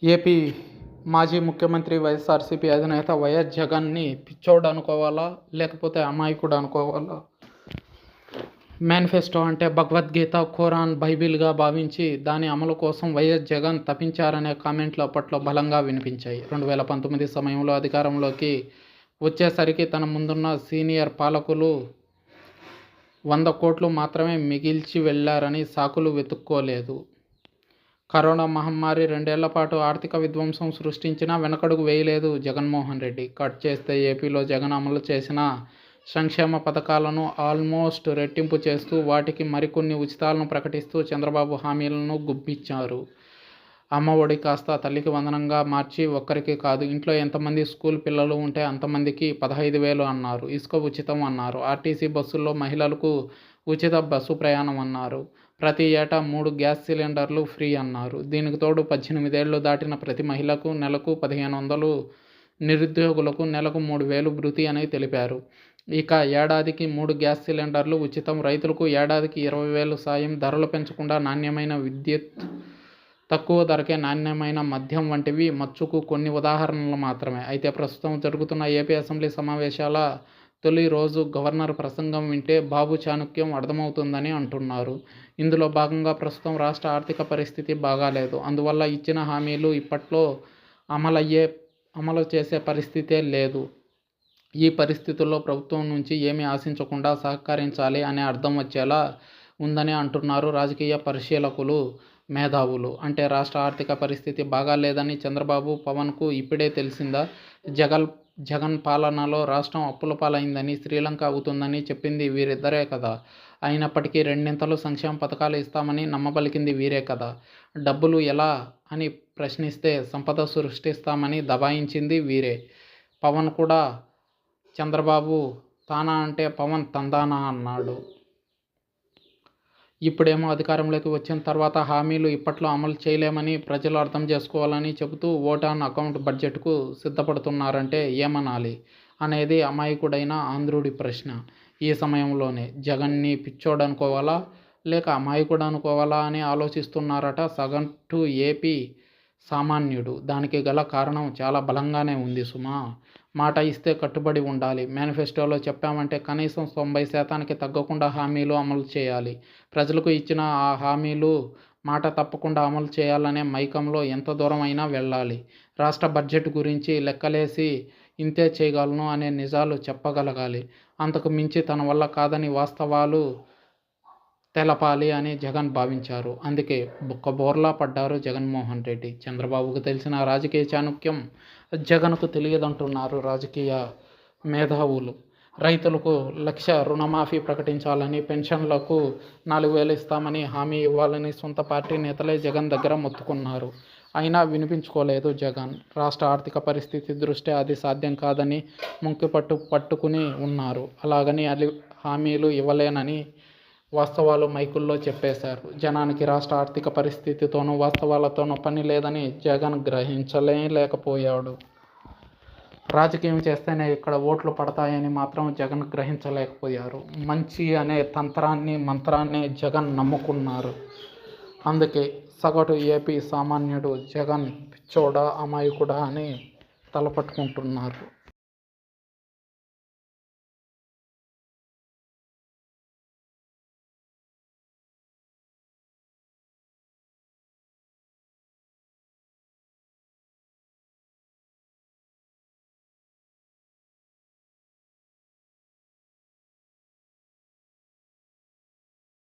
AP మాజీ ముఖ్యమంత్రి వైఎస్ఆర్సీపీ అధినేత వైఎస్ జగన్ని పిచ్చోడు అనుకోవాలా, లేకపోతే అమాయకుడు అనుకోవాలా? మేనిఫెస్టో అంటే భగవద్గీత, ఖురాన్, బైబిల్గా భావించి దాని అమలు కోసం వైఎస్ జగన్ తపించారనే కామెంట్లు అప్పట్లో బలంగా వినిపించాయి. 2019 సమయంలో అధికారంలోకి వచ్చేసరికి తన ముందున్న సీనియర్ పాలకులు 100 కోట్లు మాత్రమే మిగిల్చి వెళ్లారని సాకులు వెతుక్కోలేదు. కరోనా మహమ్మారి 2 ఏళ్ల పాటు ఆర్థిక విధ్వంసం సృష్టించినా వెనకడుగు వేయలేదు జగన్మోహన్ రెడ్డి. కట్ చేస్తే ఏపీలో జగన్ అమలు చేసిన సంక్షేమ పథకాలను ఆల్మోస్ట్ రెట్టింపు చేస్తూ వాటికి మరికొన్ని ఉచితాలను ప్రకటిస్తూ చంద్రబాబు హామీలను గుప్పించారు. అమ్మ ఒడి కాస్త తల్లికి వందనంగా మార్చి ఒక్కరికి కాదు, ఇంట్లో ఎంతమంది స్కూల్ పిల్లలు ఉంటే అంతమందికి 15,000 అన్నారు. ఇసుక ఉచితం అన్నారు. ఆర్టీసీ బస్సుల్లో మహిళలకు ఉచిత బస్సు ప్రయాణం అన్నారు. ప్రతి ఏటా 3 గ్యాస్ సిలిండర్లు ఫ్రీ అన్నారు. దీనికి తోడు 18 ఏళ్లు దాటిన ప్రతి మహిళకు నెలకు 1,500, నిరుద్యోగులకు నెలకు 3,000 భృతి అని తెలిపారు. ఇక ఏడాదికి 3 గ్యాస్ సిలిండర్లు ఉచితం, రైతులకు ఏడాదికి 20,000 సాయం, ధరలు పెంచకుండా నాణ్యమైన విద్యుత్, తక్కువ ధరకే నాణ్యమైన మద్యం వంటివి మచ్చుకు కొన్ని ఉదాహరణలు మాత్రమే. అయితే ప్రస్తుతం జరుగుతున్న ఏపీ అసెంబ్లీ సమావేశాల తొలి రోజు గవర్నర్ ప్రసంగం వింటే బాబు చాణక్యం అర్థమవుతుందని అంటున్నారు. ఇందులో భాగంగా ప్రస్తుతం రాష్ట్ర ఆర్థిక పరిస్థితి బాగాలేదు. అందువల్ల ఇచ్చిన హామీలు ఇప్పట్లో అమలు చేసే పరిస్థితే లేదు. ఈ పరిస్థితుల్లో ప్రభుత్వం నుంచి ఏమీ ఆశించకుండా సహకరించాలి అనే అర్థం వచ్చేలా ఉందని అంటున్నారు రాజకీయ పరిశీలకులు, మేధావులు. అంటే రాష్ట్ర ఆర్థిక పరిస్థితి బాగాలేదని చంద్రబాబు, పవన్కు ఇప్పుడే తెలిసిందా? జగన్ పాలనలో రాష్ట్రం అప్పుల పాలైందని, శ్రీలంక అవుతుందని చెప్పింది వీరిద్దరే కదా. అయినప్పటికీ రెండింతలు సంక్షేమ పథకాలు ఇస్తామని నమ్మబలికింది వీరే కదా. డబ్బులు ఎలా అని ప్రశ్నిస్తే సంపద సృష్టిస్తామని దబాయించింది వీరే. పవన్ కూడా చంద్రబాబు తానా అంటే పవన్ తందానా అన్నాడు. ఇప్పుడేమో అధికారంలోకి వచ్చిన తర్వాత హామీలు ఇప్పట్లో అమలు చేయలేమని ప్రజలు అర్థం చేసుకోవాలని చెబుతూ ఓట్ ఆన్ అకౌంట్ బడ్జెట్కు సిద్ధపడుతున్నారంటే ఏమనాలి అనేది అమాయకుడైన ఆంధ్రుడి ప్రశ్న. ఈ సమయంలోనే జగన్ని పిచ్చోడు అనుకోవాలా, లేక అమాయకుడు అనుకోవాలా అని ఆలోచిస్తున్నారట సగటు ఏపీ సామాన్యుడు. దానికి గల కారణం చాలా బలంగానే ఉంది సుమా. మాట ఇస్తే కట్టుబడి ఉండాలి. మేనిఫెస్టోలో చెప్పామంటే కనీసం 90% తగ్గకుండా హామీలు అమలు చేయాలి. ప్రజలకు ఇచ్చిన ఆ హామీలు మాట తప్పకుండా అమలు చేయాలనే మైకంలో ఎంత దూరం అయినా వెళ్ళాలి. రాష్ట్ర బడ్జెట్ గురించి లెక్కలేసి ఇంతే చేయగలను అనే నిజాలు చెప్పగలగాలి. అంతకు మించి తన వల్ల కాదని వాస్తవాలు తెలపాలి అని జగన్ భావించారు. అందుకే బోర్లా పడ్డారు జగన్మోహన్ రెడ్డి. చంద్రబాబుకు తెలిసిన రాజకీయ చాణక్యం జగన్కు తెలియదంటున్నారు రాజకీయ మేధావులు. రైతులకు 1,00,000 రుణమాఫీ ప్రకటించాలని, పెన్షన్లకు 4,000 ఇస్తామని హామీ ఇవ్వాలని సొంత పార్టీ నేతలే జగన్ దగ్గర మొత్తుకున్నారు. అయినా వినిపించుకోలేదు జగన్. రాష్ట్ర ఆర్థిక పరిస్థితి దృష్ట్యా అది సాధ్యం కాదని పట్టుకుని ఉన్నారు. అలాగని హామీలు ఇవ్వలేనని వాస్తవాలు మైకుల్లో చెప్పేశారు. జనానికి రాష్ట్ర ఆర్థిక పరిస్థితితోనూ వాస్తవాలతోనూ పని లేదని జగన్ గ్రహించలేకపోయాడు. రాజకీయం చేస్తేనే ఇక్కడ ఓట్లు పడతాయని మాత్రం జగన్ గ్రహించలేకపోయారు. మంచి అనే మంత్రాన్ని జగన్ నమ్ముకున్నారు. అందుకే సగటు ఏపీ సామాన్యుడు జగన్ పిచ్చోడా, అమాయకుడా అని తలపట్టుకుంటున్నారు.